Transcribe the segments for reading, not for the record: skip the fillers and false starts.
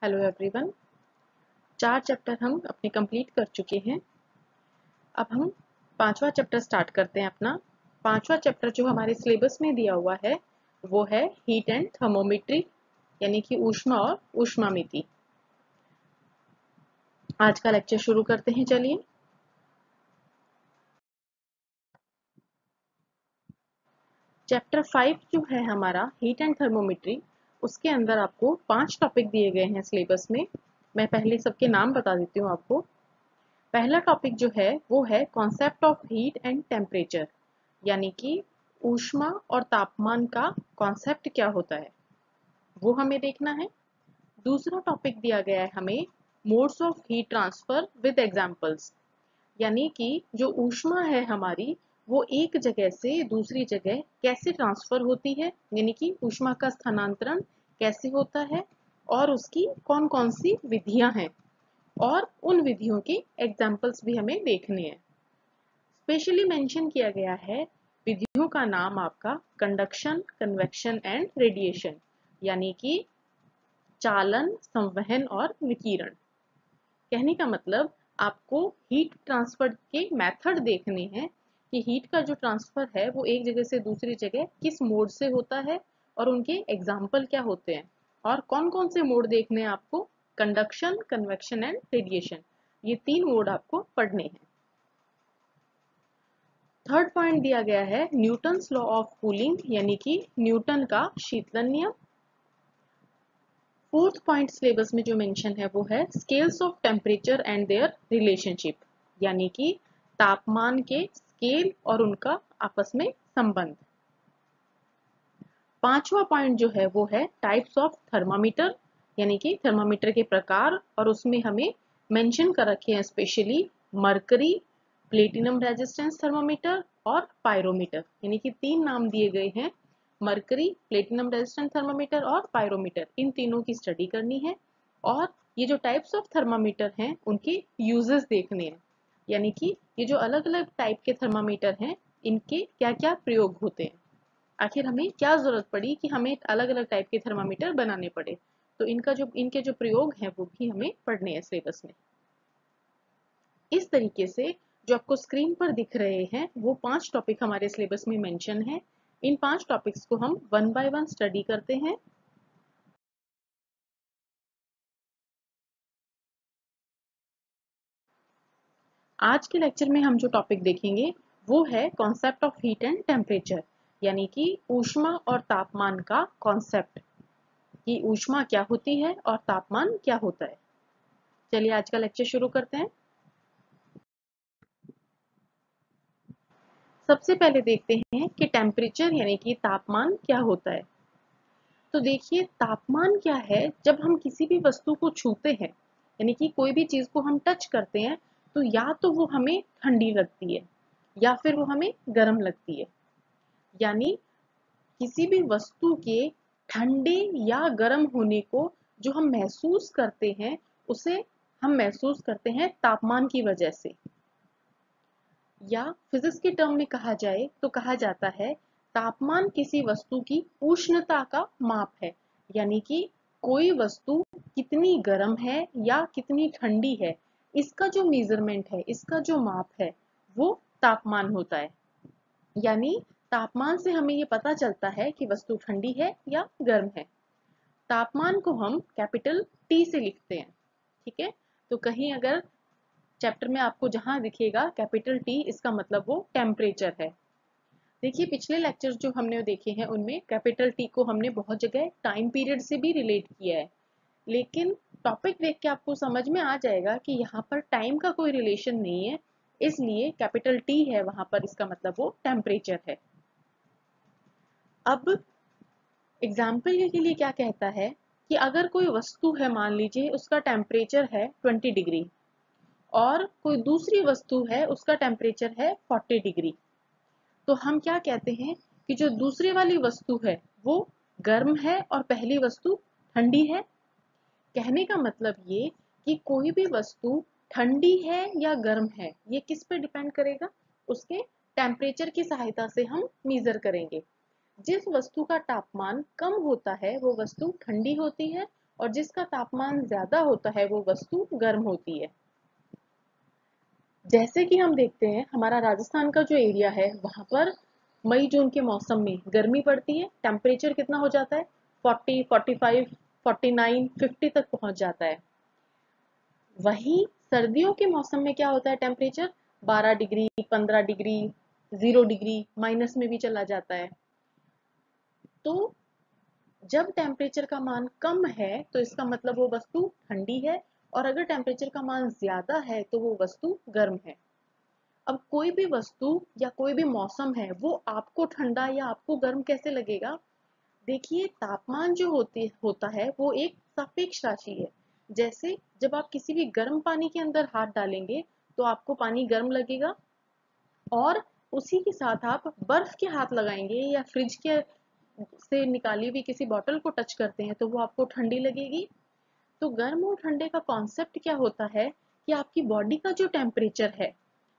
Hello everyone. 4 chapter हम अपने complete कर चुके हैं। अब हम 5वां चैप्टर स्टार्ट करते हैं अपना। 5वां चैप्टर जो हमारे सिलेबस में दिया हुआ है वो है हीट एंड थर्मोमेट्री, यानी कि ऊष्मा और ऊष्मामिति। आज का लेक्चर शुरू करते हैं। चलिए, चैप्टर 5 जो है हमारा हीट एंड थर्मोमेट्री, उसके अंदर आपको 5 टॉपिक दिए गए हैं सिलेबस में। मैं पहले सबके नाम बता देती हूँ आपको। पहला टॉपिक जो है वो है concept of heat and temperature, यानी कि ऊष्मा और तापमान का कॉन्सेप्ट क्या होता है वो हमें देखना है। दूसरा टॉपिक दिया गया है हमें modes of heat transfer with examples, यानी कि जो ऊष्मा है हमारी वो एक जगह से दूसरी जगह कैसे ट्रांसफर होती है, यानी कि ऊष्मा का स्थानांतरण कैसे होता है और उसकी कौन कौन सी विधियां हैं, और उन विधियों के एग्जाम्पल्स भी हमें देखने हैं। स्पेशली मेंशन किया गया है विधियों का नाम आपका कंडक्शन, कन्वेक्शन एंड रेडिएशन, यानी कि चालन, संवहन और विकिरण। कहने का मतलब आपको हीट ट्रांसफर के मेथड देखने हैं कि हीट का जो ट्रांसफर है वो एक जगह से दूसरी जगह किस मोड से होता है और उनके एग्जाम्पल क्या होते हैं, और कौन कौन से मोड देखने हैं आपको। कंडक्शन, कन्वेक्शन एंड रेडिएशन, ये 3 मोड आपको पढ़ने हैं। थर्ड पॉइंट दिया गया है न्यूटन्स लॉ ऑफ कूलिंग, यानी कि न्यूटन का शीतलन नियम। फोर्थ पॉइंट सिलेबस में जो मेंशन है वो है scales of temperature and their relationship, यानी कि तापमान के स्केल और उनका आपस में संबंध। पांचवा पॉइंट जो है वो है टाइप्स ऑफ थर्मामीटर, यानी कि थर्मामीटर के प्रकार, और उसमें हमें मेंशन कर रखे हैं specially mercury, platinum resistance thermometer और पायरोमीटर, यानी कि 3 नाम दिए गए हैं। मरकरी, प्लेटिनम रेजिस्टेंस थर्मामीटर और पायरोमीटर, इन तीनों की स्टडी करनी है। और ये जो टाइप्स ऑफ थर्मामीटर हैं उनके यूजेस देखने हैं, यानी कि ये जो अलग अलग टाइप के थर्मामीटर हैं इनके क्या क्या प्रयोग होते हैं, आखिर हमें क्या जरूरत पड़ी कि हमें अलग अलग टाइप के थर्मामीटर बनाने पड़े। तो इनके जो प्रयोग हैं वो भी हमें पढ़ने हैं सिलेबस में। इस तरीके से जो आपको स्क्रीन पर दिख रहे हैं वो 5 टॉपिक हमारे सिलेबस में मेंशन है। इन 5 टॉपिक्स को हम वन बाय वन स्टडी करते हैं। आज के लेक्चर में हम जो टॉपिक देखेंगे वो है concept of heat and temperature, यानी कि ऊष्मा और तापमान का कॉन्सेप्ट, कि ऊष्मा क्या होती है और तापमान क्या होता है। चलिए आज का लेक्चर शुरू करते हैं। सबसे पहले देखते हैं कि टेम्परेचर यानी कि तापमान क्या होता है। तो देखिए, तापमान क्या है, जब हम किसी भी वस्तु को छूते हैं, यानी कि कोई भी चीज को हम टच करते हैं, तो या तो वो हमें ठंडी लगती है या फिर वो हमें गर्म लगती है। यानी किसी भी वस्तु के ठंडे या गर्म होने को जो हम महसूस करते हैं उसे हम महसूस करते हैं तापमान की वजह से। या फिजिक्स के टर्म में कहा जाए तो कहा जाता है तापमान किसी वस्तु की उष्णता का माप है, यानी कि कोई वस्तु कितनी गर्म है या कितनी ठंडी है, इसका जो मेजरमेंट है, इसका जो माप है वो तापमान होता है। यानी तापमान से हमें ये पता चलता है कि वस्तु ठंडी है या गर्म है। तापमान को हम कैपिटल टी से लिखते हैं, ठीक है। तो कहीं अगर चैप्टर में आपको जहां दिखेगा कैपिटल टी, इसका मतलब वो टेम्परेचर है। देखिए, पिछले लेक्चर जो हमने देखे हैं उनमें कैपिटल टी को हमने बहुत जगह टाइम पीरियड से भी रिलेट किया है, लेकिन टॉपिक देख के आपको समझ में आ जाएगा कि यहाँ पर टाइम का कोई रिलेशन नहीं है, इसलिए कैपिटल टी है वहां पर, इसका मतलब वो टेम्परेचर है। अब एग्जाम्पल के लिए क्या कहता है कि अगर कोई वस्तु है, मान लीजिए उसका टेम्परेचर है 20 डिग्री और कोई दूसरी वस्तु है उसका टेम्परेचर है 40 डिग्री, तो हम क्या कहते हैं कि जो दूसरी वाली वस्तु है वो गर्म है और पहली वस्तु ठंडी है। कहने का मतलब ये कि कोई भी वस्तु ठंडी है या गर्म है ये किस पे डिपेंड करेगा, उसके टेम्परेचर की सहायता से हम मेजर करेंगे। जिस वस्तु का तापमान कम होता है वो वस्तु ठंडी होती है, और जिसका तापमान ज्यादा होता है वो वस्तु गर्म होती है। जैसे कि हम देखते हैं हमारा राजस्थान का जो एरिया है वहां पर मई जून के मौसम में गर्मी पड़ती है, टेम्परेचर कितना हो जाता है 40, 45, 49, 50 तक पहुंच जाता है। वहीं सर्दियों के मौसम में क्या होता है, temperature 12 degree, 15 degree, 0 degree, minus में भी चला जाता है। तो जब टेम्परेचर का मान कम है तो इसका मतलब वो वस्तु ठंडी है, और अगर टेम्परेचर का मान ज्यादा है तो वो वस्तु गर्म है। अब कोई भी वस्तु या कोई भी मौसम है वो आपको ठंडा या आपको गर्म कैसे लगेगा? देखिए तापमान जो होता है वो एक सापेक्ष राशि है। जैसे जब आप किसी भी गर्म पानी के अंदर हाथ डालेंगे तो आपको पानी गर्म लगेगा, और उसी के साथ आप बर्फ के हाथ लगाएंगे या फ्रिज के से निकाली हुई किसी बॉटल को टच करते हैं तो वो आपको ठंडी लगेगी। तो गर्म और ठंडे का कॉन्सेप्ट क्या होता है कि आपकी बॉडी का जो टेम्परेचर है,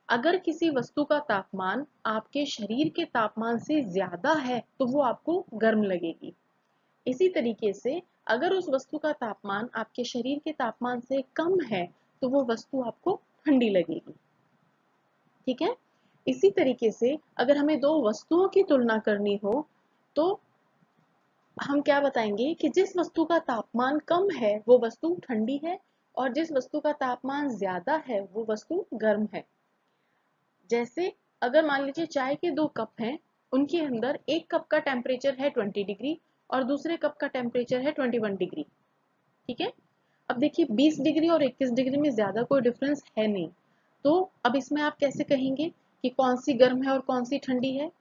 अगर किसी वस्तु का तापमान आपके शरीर के तापमान से ज्यादा है तो वो आपको गर्म लगेगी। इसी तरीके से अगर उस वस्तु का तापमान आपके शरीर के तापमान से कम है तो वो वस्तु आपको ठंडी लगेगी। ठीक है। इसी तरीके से अगर हमें दो वस्तुओं की तुलना करनी हो तो हम क्या बताएंगे कि जिस वस्तु का तापमान कम है वो वस्तु ठंडी है, और जिस वस्तु का तापमान ज्यादा है वो वस्तु गर्म है। जैसे अगर मान लीजिए चाय के दो कप हैं, उनके अंदर एक कप का टेम्परेचर है 20 डिग्री और दूसरे कप का टेम्परेचर है 21 डिग्री। ठीक है। अब देखिए 20 डिग्री और 21 डिग्री में ज्यादा कोई डिफरेंस है नहीं, तो अब इसमें आप कैसे कहेंगे कि कौन सी गर्म है और कौन सी ठंडी है?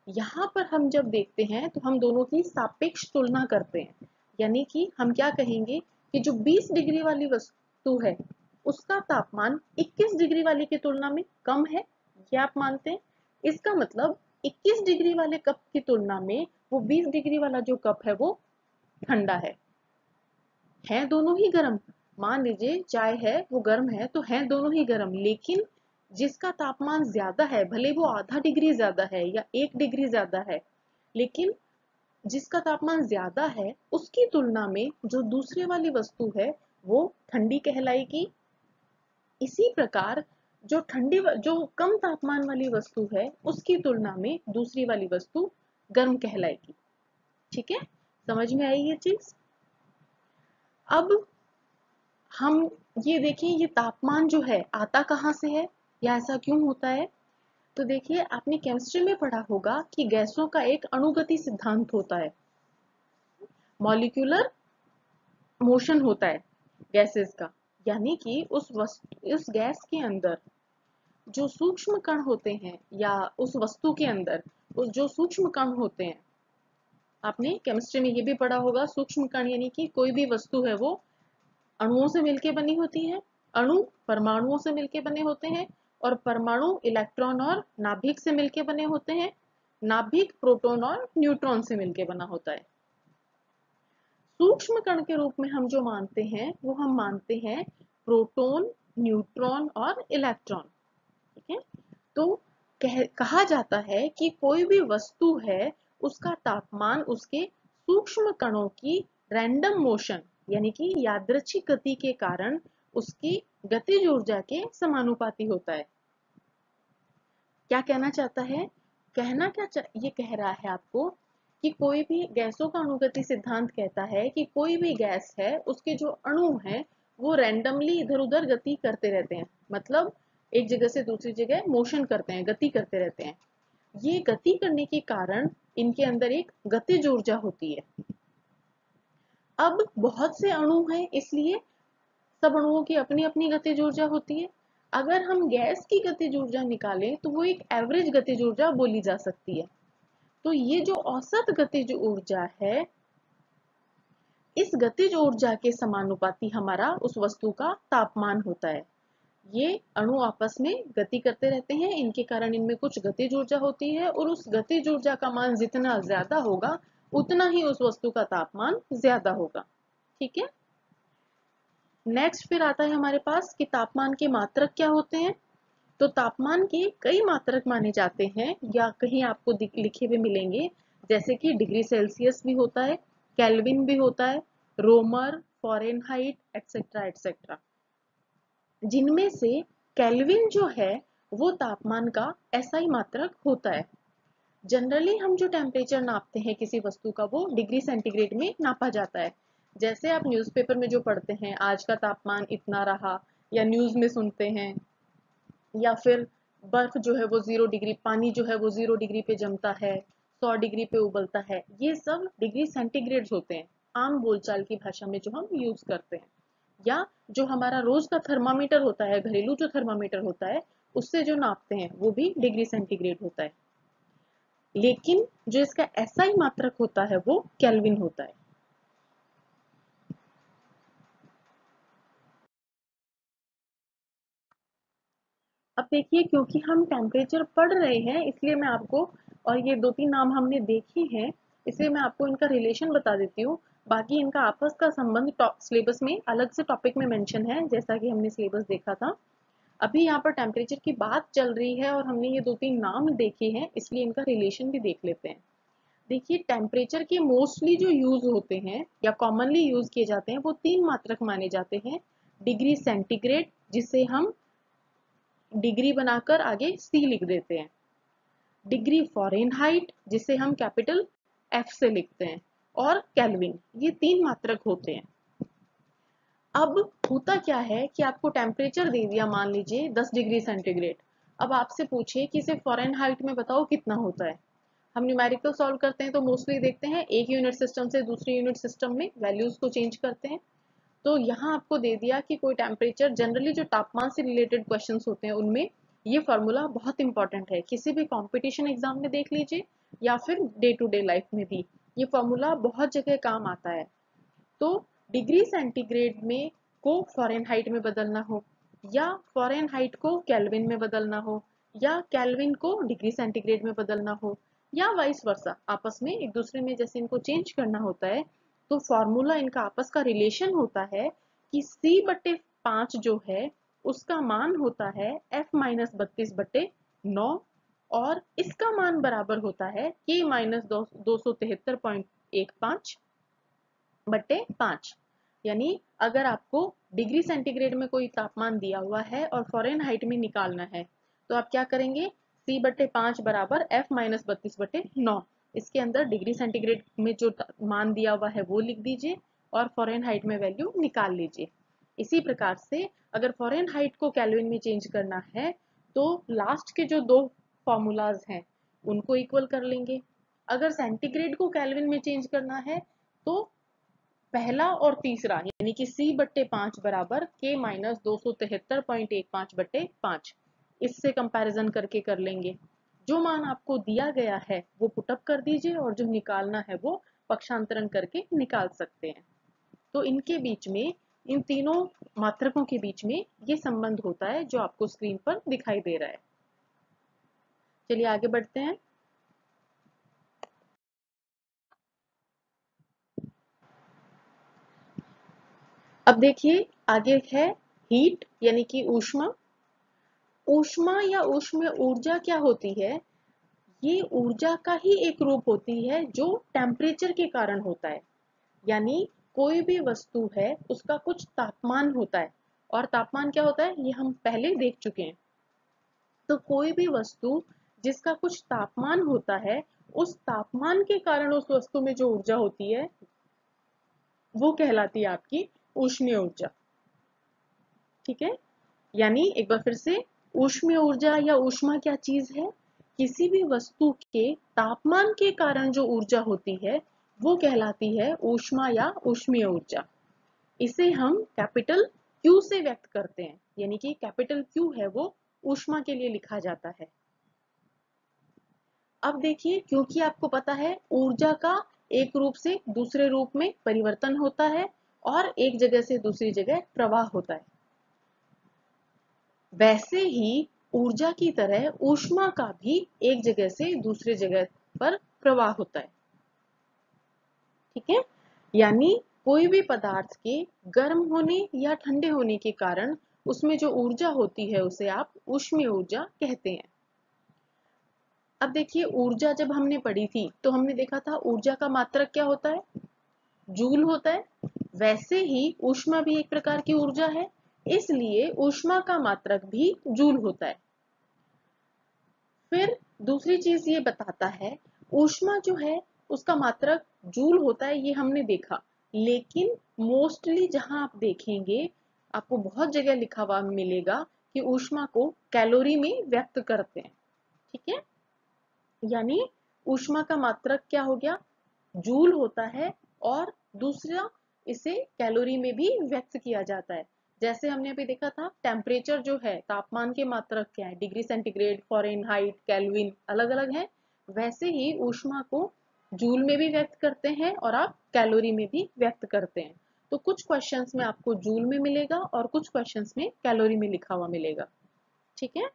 यहाँ पर हम जब देखते हैं तो हम दोनों की सापेक्ष तुलना करते हैं, यानी कि हम क्या कहेंगे कि जो 20 डिग्री वाली वस्तु है उसका तापमान 21 डिग्री वाली की तुलना में कम है, ये आप मानते हैं। इसका मतलब 21 डिग्री वाले कप की तुलना में वो 20 डिग्री वाला जो कप है वो ठंडा है दोनों ही गर्म। मान लीजिए चाय है वो गर्म है तो है दोनों ही गर्म, लेकिन जिसका तापमान ज्यादा है, भले वो आधा डिग्री ज्यादा है या 1 डिग्री ज्यादा है, लेकिन जिसका तापमान ज्यादा है उसकी तुलना में जो दूसरे वाली वस्तु है वो ठंडी कहलाएगी। इसी प्रकार जो कम तापमान वाली वस्तु है उसकी तुलना में दूसरी वाली वस्तु गर्म कहलाएगी। ठीक है, समझ में आई ये चीज? अब हम ये देखें ये तापमान जो है आता कहाँ से है या ऐसा क्यों होता है? तो देखिए आपने केमिस्ट्री में पढ़ा होगा कि गैसों का एक अणुगति सिद्धांत होता है, मॉलिक्यूलर मोशन होता है गैसेस का। यानी कि उस गैस के अंदर जो सूक्ष्म कण होते हैं या उस वस्तु के अंदर उस जो सूक्ष्म कण होते हैं, आपने केमिस्ट्री में ये भी पढ़ा होगा, सूक्ष्म कण यानी कि कोई भी वस्तु है वो अणुओं से मिलकर बनी होती है, अणु परमाणुओं से मिलकर बने होते हैं, और परमाणु इलेक्ट्रॉन और नाभिक से मिलकर बने होते हैं, नाभिक प्रोटॉन और न्यूट्रॉन से मिलकर बना होता है। सूक्ष्म कण के रूप में हम जो मानते हैं वो हम मानते हैं प्रोटॉन, न्यूट्रॉन और इलेक्ट्रॉन। ठीक है। तो कहा जाता है कि कोई भी वस्तु है उसका तापमान उसके सूक्ष्म कणों की रैंडम मोशन यानी कि यादृच्छिक गति के कारण उसकी गतिज ऊर्जा के समानुपाती होता है। क्या कहना चाहता है? ये कह रहा है आपको कि कोई भी गैसों का अणुगति सिद्धांत कहता है कि कोई भी गैस है उसके जो अणु हैं वो रैंडमली इधर उधर गति करते रहते हैं, मतलब एक जगह से दूसरी जगह मोशन करते हैं, गति करते रहते हैं। ये गति करने के कारण इनके अंदर एक गतिज ऊर्जा होती है। अब बहुत से अणु हैं इसलिए सब अणुओं की अपनी अपनी गतिज ऊर्जा होती है। अगर हम गैस की गतिज ऊर्जा निकालें तो वो एक एवरेज गतिज ऊर्जा बोली जा सकती है। तो ये जो औसत गतिज ऊर्जा है, इस गतिज ऊर्जा के समानुपाती हमारा उस वस्तु का तापमान होता है। ये अणु आपस में गति करते रहते हैं, इनके कारण इनमें कुछ गतिज ऊर्जा होती है, और उस गतिज ऊर्जा का मान जितना ज्यादा होगा उतना ही उस वस्तु का तापमान ज्यादा होगा। ठीक है। नेक्स्ट फिर आता है हमारे पास कि तापमान के मात्रक क्या होते हैं। तो तापमान के कई मात्रक माने जाते हैं या कहीं आपको लिखे हुए मिलेंगे, जैसे कि डिग्री सेल्सियस भी होता है, केल्विन भी होता है, रोमर, फ़ारेनहाइट एक्सेट्रा एक्सेट्रा, जिनमें से केल्विन जो है वो तापमान का एसआई मात्रक होता है। जनरली हम जो टेम्परेचर नापते हैं किसी वस्तु का वो डिग्री सेंटीग्रेड में नापा जाता है। जैसे आप न्यूज़पेपर में जो पढ़ते हैं आज का तापमान इतना रहा, या न्यूज़ में सुनते हैं, या फिर बर्फ जो है वो 0 डिग्री, पानी जो है वो 0 डिग्री पे जमता है, 100 डिग्री पे उबलता है, ये सब डिग्री सेंटीग्रेड होते हैं आम बोलचाल की भाषा में जो हम यूज करते हैं। या जो हमारा रोज का थर्मामीटर होता है, घरेलू जो थर्मामीटर होता है, उससे जो नापते हैं वो भी डिग्री सेंटीग्रेड होता है। लेकिन जो इसका एसआई मात्रक होता है वो केल्विन होता है। अब देखिए, क्योंकि हम टेम्परेचर पढ़ रहे हैं इसलिए मैं आपको, और ये 2-3 नाम हमने देखे हैं इसलिए मैं आपको इनका रिलेशन बता देती हूँ। बाकी इनका आपस का संबंध सिलेबस में अलग से टॉपिक में मेंशन है, जैसा कि हमने सिलेबस देखा था। अभी यहाँ पर टेम्परेचर की बात चल रही है और हमने ये 2-3 नाम देखे हैं, इसलिए इनका रिलेशन भी देख लेते हैं। देखिए, टेम्परेचर के मोस्टली जो यूज होते हैं या कॉमनली यूज किए जाते हैं वो 3 मात्रक माने जाते हैं। डिग्री सेंटीग्रेड, जिसे हम डिग्री बनाकर आगे सी लिख देते हैं, डिग्री फ़ारेनहाइट जिसे हम कैपिटल एफ से लिखते हैं, और केल्विन, ये 3 मात्रक होते हैं। अब होता क्या है कि आपको टेम्परेचर दे दिया, मान लीजिए 10 डिग्री सेंटीग्रेड। अब आपसे पूछे कि इसे फ़ारेनहाइट में बताओ कितना होता है। हम न्यूमेरिकल सॉल्व करते हैं तो मोस्टली देखते हैं एक यूनिट सिस्टम से दूसरी यूनिट सिस्टम में वैल्यूज को चेंज करते हैं। तो यहाँ आपको दे दिया कि कोई टेम्परेचर, जनरली जो तापमान से रिलेटेड क्वेश्चंस होते हैं उनमें ये फॉर्मूला बहुत इंपॉर्टेंट है। किसी भी कंपटीशन एग्जाम में देख लीजिए या फिर डे टू डे लाइफ में भी ये फॉर्मूला बहुत जगह काम आता है। तो डिग्री सेंटीग्रेड में को फ़ारेनहाइट में बदलना हो, या फ़ारेनहाइट को केल्विन में बदलना हो, या केल्विन को डिग्री सेंटीग्रेड में बदलना हो, या वाइस वर्सा, आपस में एक दूसरे में जैसे इनको चेंज करना होता है, तो फॉर्मूला इनका आपस का रिलेशन होता है कि C/5 जो है उसका मान होता है F-32/9, और इसका मान बराबर होता है K-273.15/5। यानी अगर आपको डिग्री सेंटीग्रेड में कोई तापमान दिया हुआ है और फ़ारेनहाइट में निकालना है तो आप क्या करेंगे, C/5 बराबर F-32/9, इसके अंदर डिग्री सेंटीग्रेड में जो मान दिया हुआ है वो लिख दीजिए और फ़ारेनहाइट में वैल्यू निकाल लीजिए। इसी प्रकार से अगर फ़ारेनहाइट को केल्विन में चेंज करना है तो लास्ट के जो 2 फॉर्मूलाज हैं उनको इक्वल कर लेंगे। अगर सेंटीग्रेड को केल्विन में चेंज करना है तो पहला और तीसरा यानी कि C/5 बराबर K-273.15/5, इससे कंपैरिजन करके कर लेंगे। जो मान आपको दिया गया है वो पुटअप कर दीजिए और जो निकालना है वो पक्षांतरण करके निकाल सकते हैं। तो इनके बीच में, इन तीनों मात्रकों के बीच में ये संबंध होता है जो आपको स्क्रीन पर दिखाई दे रहा है। चलिए आगे बढ़ते हैं। अब देखिए आगे है हीट यानी कि ऊष्मा। ऊष्मा या ऊष्मीय ऊर्जा क्या होती है? ये ऊर्जा का ही एक रूप होती है जो टेम्परेचर के कारण होता है। यानी कोई भी वस्तु है उसका कुछ तापमान होता है, और तापमान क्या होता है ये हम पहले देख चुके हैं। तो कोई भी वस्तु जिसका कुछ तापमान होता है, उस तापमान के कारण उस वस्तु में जो ऊर्जा होती है वो कहलाती है आपकी ऊष्मीय ऊर्जा। ठीक है, यानी एक बार फिर से, ऊष्मीय ऊर्जा या ऊष्मा क्या चीज है? किसी भी वस्तु के तापमान के कारण जो ऊर्जा होती है वो कहलाती है ऊष्मा या ऊष्मीय ऊर्जा। इसे हम कैपिटल Q से व्यक्त करते हैं, यानी कि कैपिटल Q है वो ऊष्मा के लिए लिखा जाता है। अब देखिए, क्योंकि आपको पता है ऊर्जा का एक रूप से दूसरे रूप में परिवर्तन होता है और एक जगह से दूसरी जगह प्रवाह होता है, वैसे ही ऊर्जा की तरह ऊष्मा का भी एक जगह से दूसरी जगह पर प्रवाह होता है। ठीक है, यानी कोई भी पदार्थ के गर्म होने या ठंडे होने के कारण उसमें जो ऊर्जा होती है उसे आप ऊष्मीय ऊर्जा कहते हैं। अब देखिए, ऊर्जा जब हमने पढ़ी थी तो हमने देखा था ऊर्जा का मात्रक क्या होता है? जूल होता है। वैसे ही ऊष्मा भी एक प्रकार की ऊर्जा है, इसलिए ऊष्मा का मात्रक भी जूल होता है। फिर दूसरी चीज ये बताता है, ऊष्मा जो है उसका मात्रक जूल होता है, ये हमने देखा, लेकिन मोस्टली जहां आप देखेंगे आपको बहुत जगह लिखा हुआ मिलेगा कि ऊष्मा को कैलोरी में व्यक्त करते हैं। ठीक है, यानी ऊष्मा का मात्रक क्या हो गया, जूल होता है, और दूसरा इसे कैलोरी में भी व्यक्त किया जाता है। जैसे हमने अभी देखा था, टेम्परेचर जो है, तापमान के मात्रक क्या है, डिग्री सेंटीग्रेड, फ़ारेनहाइट, केल्विन, अलग अलग है। वैसे ही ऊष्मा को जूल में भी व्यक्त करते हैं और आप कैलोरी में भी व्यक्त करते हैं। तो कुछ क्वेश्चंस में आपको जूल में मिलेगा और कुछ क्वेश्चंस में कैलोरी में लिखा हुआ मिलेगा। ठीक है,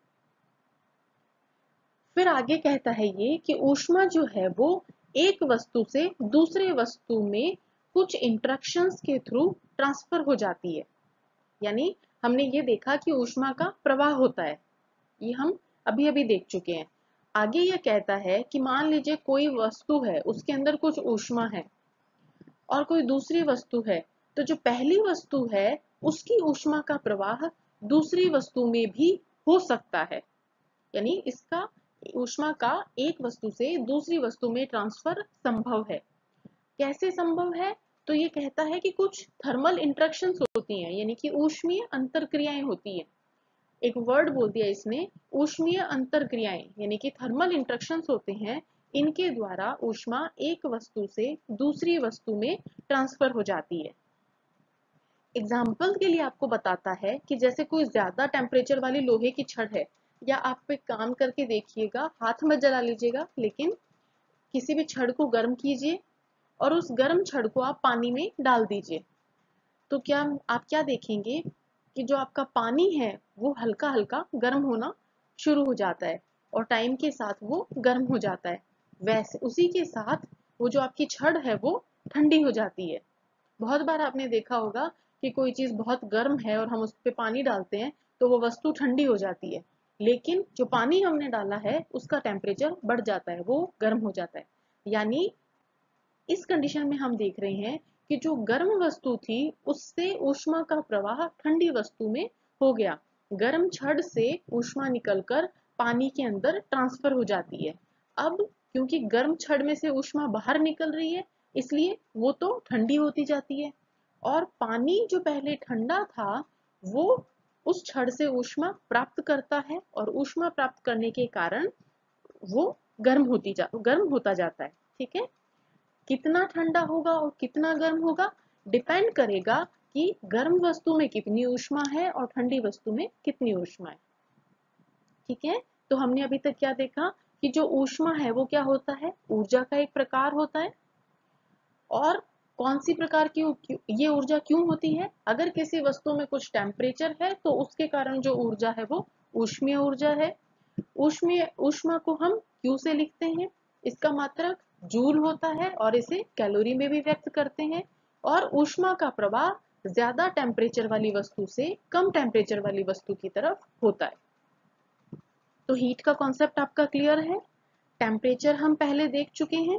फिर आगे कहता है ये कि ऊष्मा जो है वो एक वस्तु से दूसरे वस्तु में कुछ इंटरेक्शंस के थ्रू ट्रांसफर हो जाती है। यानी हमने ये देखा कि ऊष्मा का प्रवाह होता है, ये हम अभी अभी देख चुके हैं। आगे ये कहता है कि मान लीजिए कोई वस्तु है, उसके अंदर कुछ ऊष्मा है और कोई दूसरी वस्तु है, तो जो पहली वस्तु है उसकी ऊष्मा का प्रवाह दूसरी वस्तु में भी हो सकता है। यानी इसका ऊष्मा का एक वस्तु से दूसरी वस्तु में ट्रांसफर संभव है। कैसे संभव है, तो ये कहता है कि कुछ थर्मल इंटरेक्शंस होती हैं, यानी कि ऊष्मीय अंतरक्रियाएं होती हैं। एक वर्ड बोल दिया इसने, ऊष्मीय अंतरक्रियाएं, यानी कि थर्मल इंटरेक्शंस होते हैं, इनके द्वारा ऊष्मा एक वस्तु से दूसरी वस्तु में ट्रांसफर हो जाती है। एग्जाम्पल के लिए आपको बताता है कि जैसे कोई ज्यादा टेम्परेचर वाली लोहे की छड़ है, या आप एक काम करके देखिएगा, हाथ मत जला लीजिएगा, लेकिन किसी भी छड़ को गर्म कीजिए और उस गर्म छड़ को आप पानी में डाल दीजिए। तो क्या आप क्या देखेंगे कि जो आपका पानी है वो हल्का हल्का गर्म होना शुरू हो जाता है और टाइम के साथ वो गर्म हो जाता है। वैसे उसी के साथ वो जो आपकी छड़ है वो ठंडी हो जाती है। बहुत बार आपने देखा होगा कि कोई चीज बहुत गर्म है और हम उस पर पानी डालते हैं तो वो वस्तु ठंडी हो जाती है, लेकिन जो पानी हमने डाला है उसका टेम्परेचर बढ़ जाता है, वो गर्म हो जाता है। यानी इस कंडीशन में हम देख रहे हैं कि जो गर्म वस्तु थी उससे ऊष्मा का प्रवाह ठंडी वस्तु में हो गया। गर्म छड़ से ऊष्मा निकलकर पानी के अंदर ट्रांसफर हो जाती है। अब क्योंकि गर्म छड़ में से ऊष्मा बाहर निकल रही है, इसलिए वो तो ठंडी होती जाती है, और पानी जो पहले ठंडा था वो उस छड़ से ऊष्मा प्राप्त करता है, और ऊष्मा प्राप्त करने के कारण वो गर्म होता जाता है। ठीक है, कितना ठंडा होगा और कितना गर्म होगा डिपेंड करेगा कि गर्म वस्तु में कितनी ऊष्मा है और ठंडी वस्तु में कितनी ऊष्मा है। ठीक है, तो हमने अभी तक क्या देखा कि जो ऊष्मा है वो क्या होता है, ऊर्जा का एक प्रकार होता है। और कौन सी प्रकार की ये ऊर्जा क्यों होती है, अगर किसी वस्तु में कुछ टेम्परेचर है तो उसके कारण जो ऊर्जा है वो ऊष्मीय ऊर्जा है। ऊष्मीय ऊष्मा को हम क्यू से लिखते हैं, इसका मात्रक जूल होता है और इसे कैलोरी में भी व्यक्त करते हैं। और ऊष्मा का प्रवाह ज्यादा टेम्परेचर वाली वस्तु से कम टेम्परेचर वाली वस्तु की तरफ होता है। तो हीट का कॉन्सेप्ट आपका क्लियर है, टेम्परेचर हम पहले देख चुके हैं।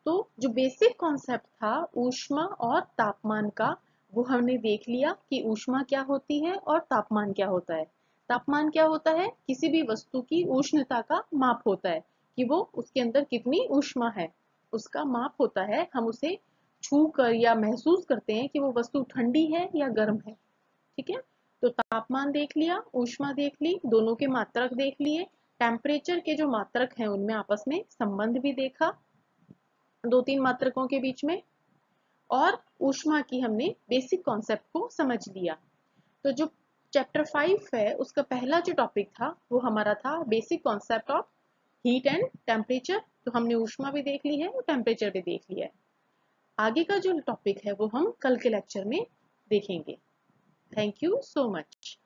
तो जो बेसिक कॉन्सेप्ट था ऊष्मा और तापमान का, वो हमने देख लिया कि ऊष्मा क्या होती है और तापमान क्या होता है। तापमान क्या होता है, किसी भी वस्तु की उष्णता का माप होता है, कि वो उसके अंदर कितनी ऊष्मा है उसका माप होता है। हम उसे छू कर या महसूस करते हैं कि वो वस्तु ठंडी है या गर्म है। ठीक है, तो तापमान देख लिया, ऊष्मा देख ली, दोनों के मात्रक देख लिए, टेम्परेचर के जो मात्रक हैं उनमें आपस में संबंध भी देखा दो तीन मात्रकों के बीच में, और ऊष्मा की हमने बेसिक कॉन्सेप्ट को समझ लिया। तो जो चैप्टर 5 है उसका पहला जो टॉपिक था वो हमारा था basic concept of heat and temperature. तो हमने ऊष्मा भी देख ली है और टेम्परेचर भी देख लिया है। आगे का जो टॉपिक है वो हम कल के लेक्चर में देखेंगे। Thank you so much.